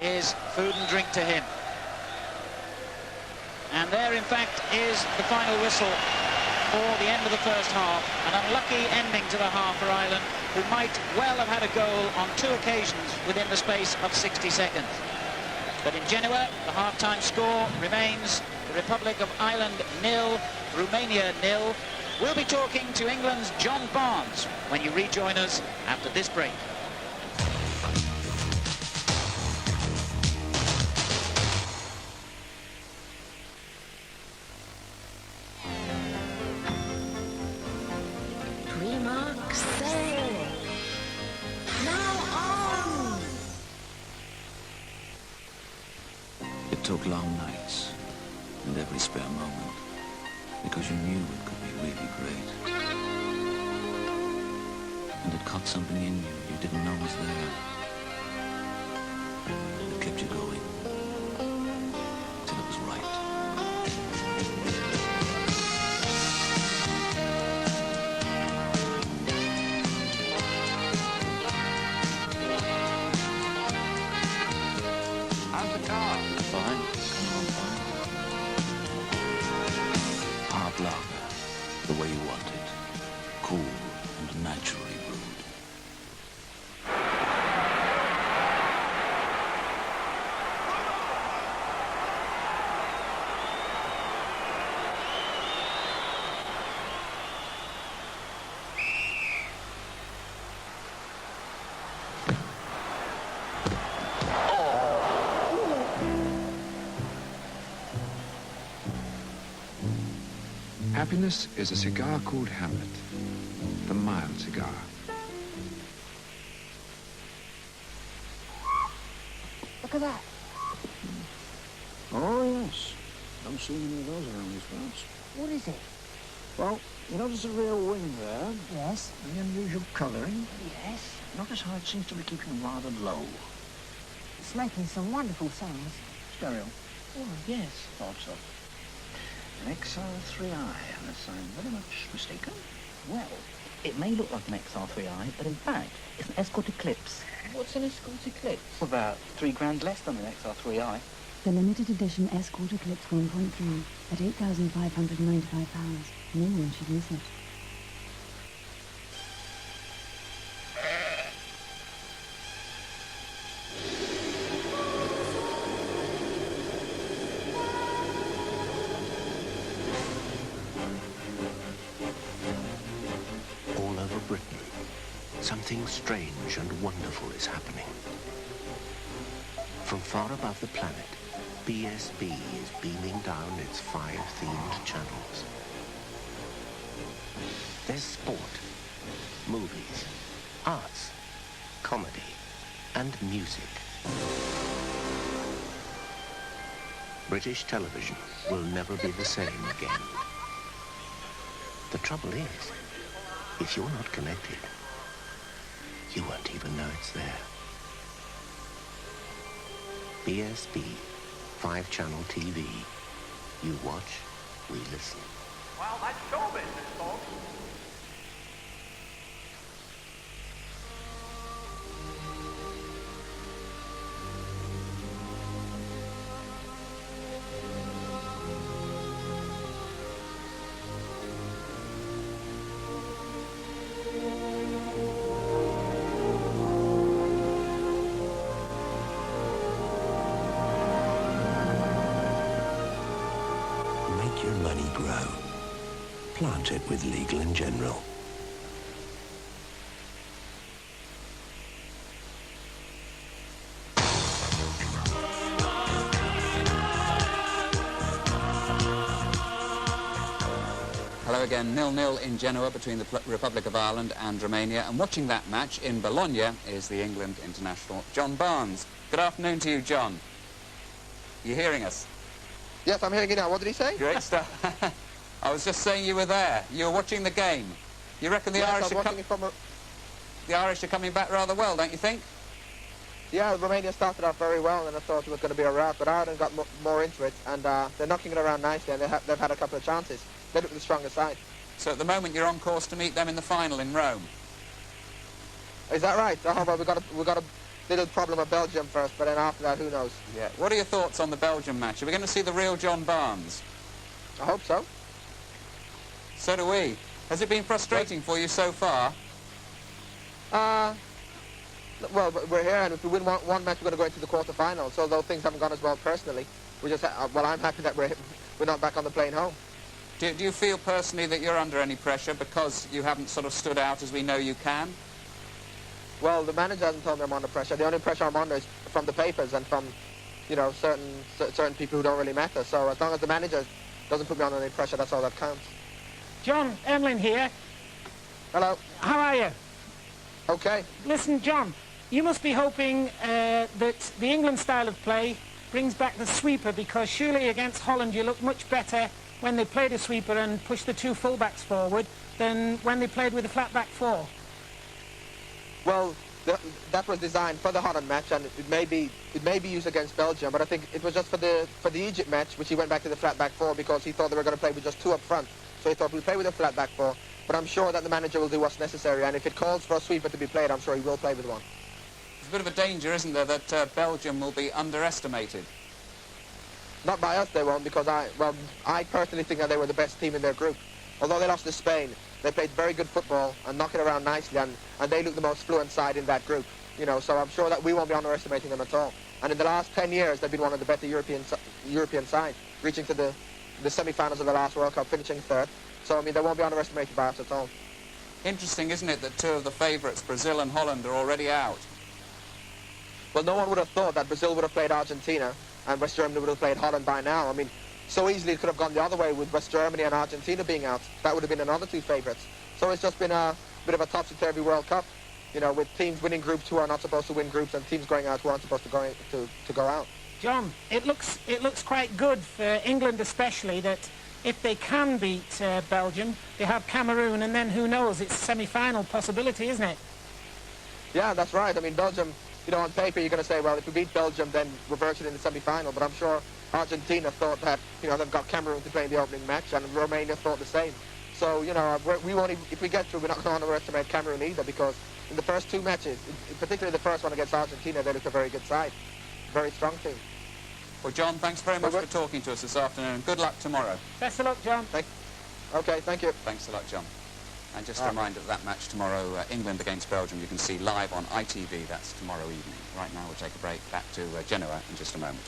is food and drink to him. And there, in fact, is the final whistle for the end of the first half. An unlucky ending to the half for Ireland, who might well have had a goal on 2 occasions within the space of 60 seconds. But in Genoa, the half-time score remains the Republic of Ireland 0, Romania 0. We'll be talking to England's John Barnes when you rejoin us after this break. Remark sale. Now on. It took long nights and every spare moment because you knew it could be really great. And it caught something in you didn't know was there. It kept you going till it was right. How's the car? Fine. Hard lager, the way you want it. Cool and naturally brewed. Happiness is a cigar called Hamlet, the mild cigar. Look at that. Oh, yes. Don't see many of those around these parts. What is it? Well, you notice the rear wing there? Yes. The unusual colouring? Yes. Notice how it seems to be keeping rather low. It's making some wonderful sounds. Stereo. Oh, yes. Thought so. An XR3i, unless I'm very much mistaken. Well, it may look like an XR3i, but in fact, it's an Escort Eclipse. What's an Escort Eclipse? About £3 less than an XR3i. The limited edition Escort Eclipse 1.3 at £8,595. No one should miss it. All over Britain, something strange and wonderful is happening. From far above the planet, BSB is beaming down its 5 themed channels. There's sport, movies, arts, comedy, and music. British television will never be the same again. The trouble is, if you're not connected, you won't even know it's there. BSB, 5-channel TV. You watch, we listen. Well, that's show business, folks. Make your money grow. Plant it with Legal & General. Hello again, 0-0 in Genoa between the Republic of Ireland and Romania, and watching that match in Bologna is the England international John Barnes. Good afternoon to you, John. You hearing us? Yes, I'm hearing you now. What did he say? Great stuff. I was just saying you were there. You were watching the game. You reckon the Irish the Irish are coming back rather well, don't you think? Yeah, Romania started off very well, and I thought it was going to be a rout, but Ireland got more into it, and they're knocking it around nicely, and they've had a couple of chances. They look the stronger side. So at the moment you're on course to meet them in the final in Rome. Is that right? Oh, well, we've got to little problem with Belgium first, but then after that, who knows? Yeah. What are your thoughts on the Belgium match? Are we going to see the real John Barnes? I hope so. So do we. Has it been frustrating for you so far? Well, we're here, and if we win one match, we're going to go into the quarterfinals. So although things haven't gone as well personally, we're just well, I'm happy that we're not back on the plane home. Do you feel personally that you're under any pressure because you haven't sort of stood out as we know you can? Well, the manager hasn't told me I'm under pressure. The only pressure I'm under is from the papers and from, you know, certain people who don't really matter. So as long as the manager doesn't put me under any pressure, that's all that counts. John, Emlyn here. Hello. How are you? Okay. Listen, John, you must be hoping that the England style of play brings back the sweeper, because surely against Holland you looked much better when they played a sweeper and pushed the two full-backs forward than when they played with a flat-back four. Well, that was designed for the Holland match, and it may be used against Belgium, but I think it was just for the Egypt match, which he went back to the flat-back four because he thought they were going to play with just two up front. So he thought we'll play with a flat-back four, but I'm sure that the manager will do what's necessary, and if it calls for a sweeper to be played, I'm sure he will play with one. There's a bit of a danger, isn't there, that Belgium will be underestimated? Not by us, they won't, because I personally think that they were the best team in their group. Although they lost to Spain, they played very good football and knocked it around nicely, and they look the most fluent side in that group. You know, so I'm sure that we won't be underestimating them at all. And in the last 10 years, they've been one of the better European sides, reaching to the semi-finals of the last World Cup, finishing third. So, I mean, they won't be underestimated by us at all. Interesting, isn't it, that two of the favourites, Brazil and Holland, are already out? Well, no one would have thought that Brazil would have played Argentina and West Germany would have played Holland by now. I mean, so easily it could have gone the other way with West Germany and Argentina being out. That would have been another two favourites. So it's just been a bit of a topsy-turvy World Cup, you know, with teams winning groups who are not supposed to win groups and teams going out who aren't supposed to go out. John, it looks quite good for England especially that if they can beat Belgium, they have Cameroon, and then who knows, it's a semi-final possibility, isn't it? Yeah, that's right. I mean, Belgium, you know, on paper you're going to say, well, if we beat Belgium, then we're virtually in the semi-final, but I'm sure Argentina thought that, you know, they've got Cameroon to play in the opening match, and Romania thought the same. So, you know, we won't even, if we get through, we're not going to underestimate Cameroon either, because in the first two matches, particularly the first one against Argentina, they looked a very good side. Very strong team. Well, John, thanks very much for talking to us this afternoon. Good luck tomorrow. Best of luck, John. Okay, thank you. Thanks a lot, John. And just a reminder that match tomorrow, England against Belgium, you can see live on ITV. That's tomorrow evening. Right now, we'll take a break. Back to Genoa in just a moment.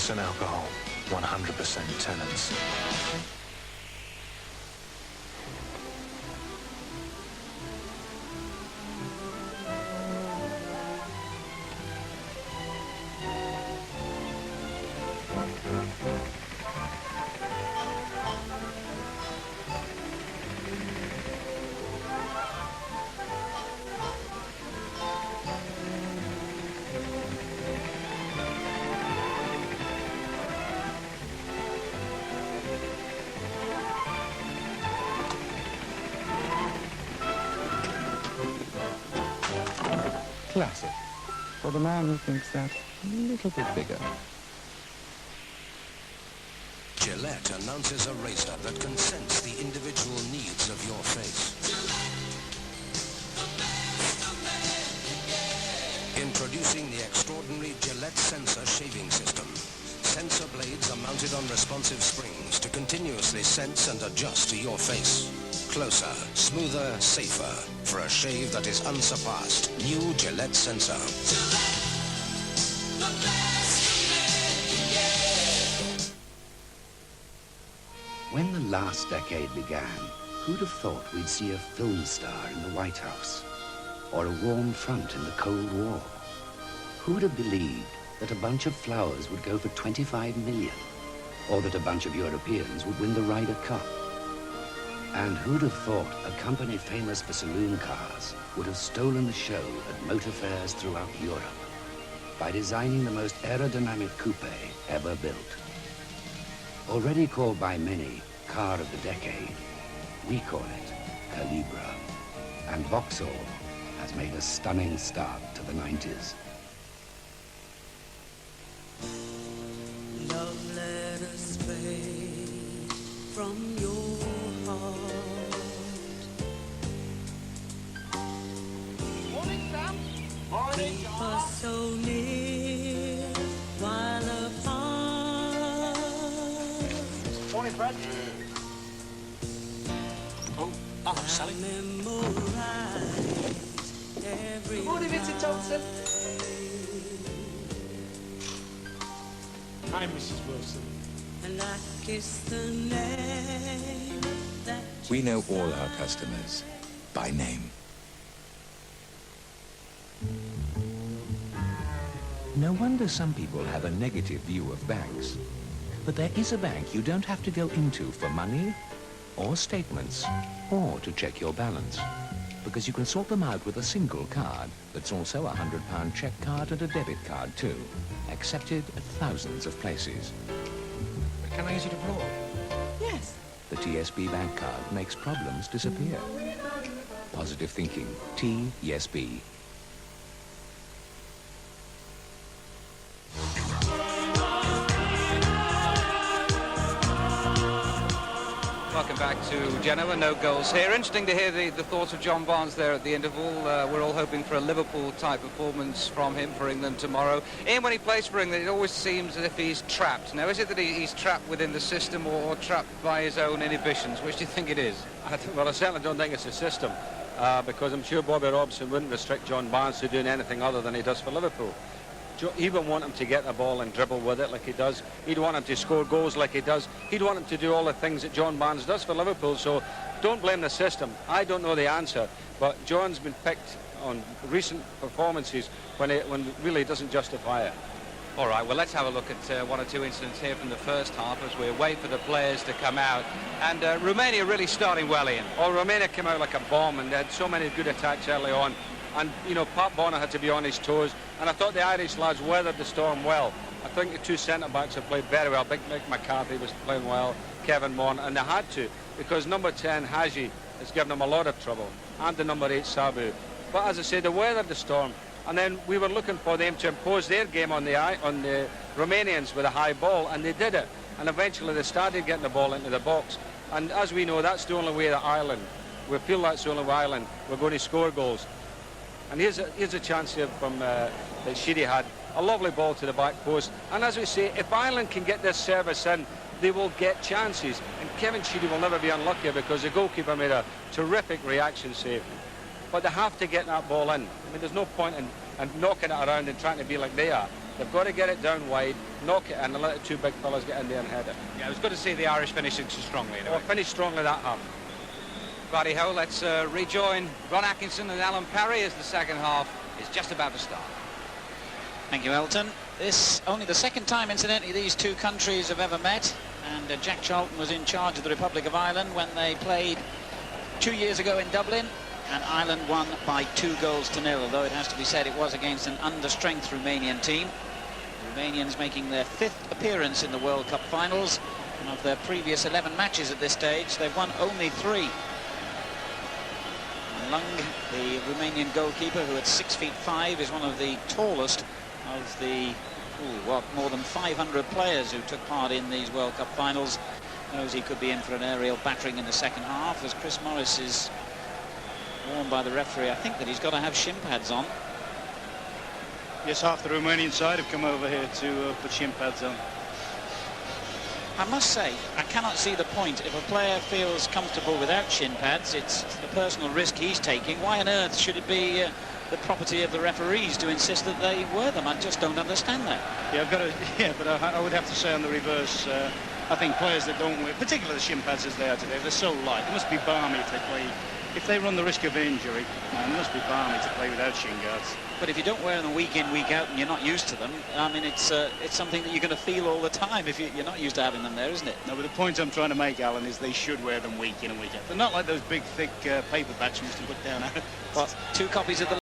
Alcohol, 100% tenants. Classic. For the man who thinks that a little bit bigger. Gillette announces a razor that can sense the individual needs of your face. Introducing the extraordinary Gillette Sensor shaving system. Sensor blades are mounted on responsive springs to continuously sense and adjust to your face. Closer, smoother, safer, for a shave that is unsurpassed. New Gillette Sensor. When the last decade began, who'd have thought we'd see a film star in the White House? Or a warm front in the Cold War? Who'd have believed that a bunch of flowers would go for 25 million? Or that a bunch of Europeans would win the Ryder Cup? And who'd have thought a company famous for saloon cars would have stolen the show at motor fairs throughout Europe by designing the most aerodynamic coupe ever built. Already called by many car of the decade, we call it Calibra. And Vauxhall has made a stunning start to the 90s. Love letters fade from your heart. Morning, Sam. Morning, Keep us so near while apart. Morning, Fred. Oh, Sally. Good morning, Mr. Thompson. Hi, Mrs. Wilson. And I kiss the name that We know all our customers by name. No wonder some people have a negative view of banks. But there is a bank you don't have to go into for money, or statements, or to check your balance. Because you can sort them out with a single card that's also a £100 check card and a debit card too. Accepted at thousands of places. Can I use it abroad? Yes. The TSB bank card makes problems disappear. Positive thinking. TSB. Welcome back to Genoa. No goals here. Interesting to hear the thoughts of John Barnes there at the interval. We're all hoping for a Liverpool-type performance from him for England tomorrow. Ian, when he plays for England, it always seems as if he's trapped. Now, is it that he's trapped within the system or trapped by his own inhibitions? Which do you think it is? Well, I certainly don't think it's a system, because I'm sure Bobby Robson wouldn't restrict John Barnes to doing anything other than he does for Liverpool. He would want him to get the ball and dribble with it like he does. He'd want him to score goals like he does. He'd want him to do all the things that John Barnes does for Liverpool. So don't blame the system. I don't know the answer, but John's been picked on recent performances when it really doesn't justify it. All right, well, let's have a look at one or two incidents here from the first half as we wait for the players to come out. And Romania really starting well, Ian. Oh, Romania came out like a bomb, and they had so many good attacks early on. And, you know, Pat Bonner had to be on his toes. And I thought the Irish lads weathered the storm well. I think the two centre-backs have played very well. Big Mick McCarthy was playing well, Kevin Mon, and they had to, because number 10, Hadji, has given them a lot of trouble, and the number 8, Sabu. But as I say, they weathered the storm. And then we were looking for them to impose their game on the Romanians with a high ball, and they did it. And eventually they started getting the ball into the box. And as we know, that's the only way that Ireland, we feel that's the only way Ireland, we're going to score goals. And here's a chance here from that Sheedy had. A lovely ball to the back post. And as we say, if Ireland can get this service in, they will get chances. And Kevin Sheedy will never be unlucky because the goalkeeper made a terrific reaction save. But they have to get that ball in. I mean, there's no point in knocking it around and trying to be like they are. They've got to get it down wide, knock it in, and let the two big fellas get in there and head it. Yeah, it was good to see the Irish finishing so strongly. Anyway. Well, finished strongly that half. Righty-ho, let's rejoin Ron Atkinson and Alan Parry as the second half is just about to start. Thank you, Elton. This only the second time, incidentally, these two countries have ever met, and Jack Charlton was in charge of the Republic of Ireland when they played 2 years ago in Dublin, and Ireland won by 2-0, although it has to be said it was against an understrength Romanian team. The Romanians making their 5th appearance in the World Cup finals, and of their previous 11 matches at this stage, they've won only 3. Lung, the Romanian goalkeeper, who at 6'5" is one of the tallest of the, more than 500 players who took part in these World Cup finals, knows he could be in for an aerial battering in the second half, as Chris Morris is warned by the referee, I think, that he's got to have shin pads on. Yes, half the Romanian side have come over here to put shin pads on. I must say, I cannot see the point. If a player feels comfortable without shin pads, it's a personal risk he's taking. Why on earth should it be the property of the referees to insist that they wear them? I just don't understand that. Yeah, but I would have to say on the reverse, I think players that don't wear, particularly the shin pads as they are today, they're so light. It must be balmy if they play if they run the risk of injury, man, it must be balmy to play without shin guards. But if you don't wear them week in, week out, and you're not used to them, I mean, it's something that you're going to feel all the time if you're not used to having them there, isn't it? No, but the point I'm trying to make, Alan, is they should wear them week in and week out. They're not like those big, thick paperbacks we used to put down. Well, 2 copies of the